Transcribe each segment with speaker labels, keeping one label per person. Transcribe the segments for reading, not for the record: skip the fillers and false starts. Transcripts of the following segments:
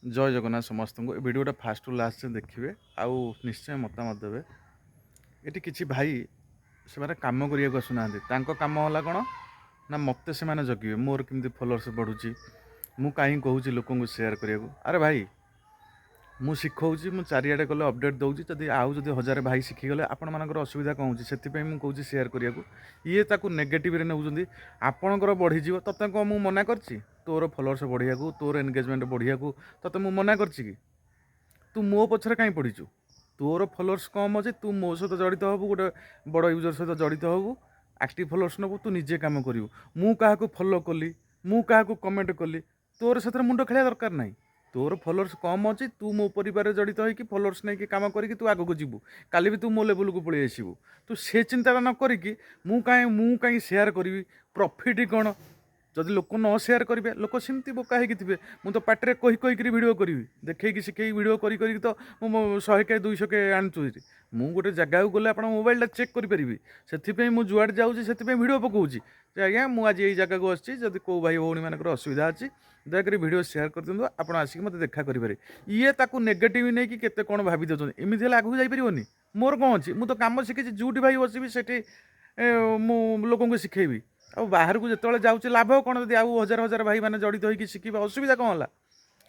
Speaker 1: जय जगन्नाथ समस्त को भिडियोटा फास्ट टू लास्ट देखिए आउ निश्चय मतामत देवे। ये किसी भाई से कम करने आसुना कम है कौन ना मत से जगिए मोर केमती फॉलोअर्स बढ़ुची मु कहीं कहूँ लोक सेयार करने को। अरे भाई मु शिखाऊँ मु चारिड़े गले अपडेट दूसरी जदि आउ जब 1000 भाई शिखीगले आपण मानकर असुविधा कौन हो से मुझे सेयार करने को। ये ताकू नेगेटिव नौकरी आपणकर बढ़ीज ते कौन मुझे मना कर तोर फॉलोअर्स बढ़िया को तोर एंगेजमेंट बढ़िया को ते मुझे मना कर तू मो पछरे कहीं पड़ीचु तोर फॉलोअर्स कम अच्छे तू मो सहित जड़ित हबू गोटे बड़ यूजर सहित जड़ित हबू एक्टिव फॉलोअर्स नबू तू निजे काम करू मु क्या फॉलो कली मु क्या कमेंट कली तोर से मुंड खेलिया दरकार नहीं। तोर फॉलोअर्स कम अच्छे तू मो परिवार जड़ित होगी फॉलोअर्स नहीं कम करके तू आगक जीवु काली भी तू मो लेवल को पलि आसबू तू से चिंता न करी मु कहीं सेयार करी प्रॉफिट कौन जदि लोक न सेयार करेंगे लोक सेमती बोका होते मुझे तो पाटे कही कहीकि भिड करी देखी शिखे भिड कर तो 100 के 200 के आणुची मुझे गोटे जगह गले आप मोबाइल चेक करें से मुझे जुआड़े जाऊँगी से भिड पकाऊँगी आज्ञा मुझे ये जगह को आसी जब कौ भाई भौणी मान असुविधा अच्छी दयाकोरी भिड सेयार कर दिखाँ आप आसिक मत देखा करेंगे। ये ताकू नेगेटिव नहीं कि केते कौन भाभी दौरान एमती है आगे जापरिनी मोर कौन अच्छी मुझे तो कम शिखी जोटी भाई बसबी से लोक शिखेबी आ बाहर को जो जाऊँच लाभ कौन जब आउ 1000 भाई मैंने जड़ित होगी शिखे असुविधा कौन है।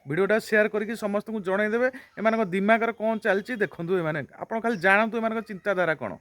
Speaker 1: भिडियोटा सेयार करके समस्त को जनईदेवे एम दिमाग कौन चलती देखूँ एम आप खाली जानतु एम चिंताधारा कौन।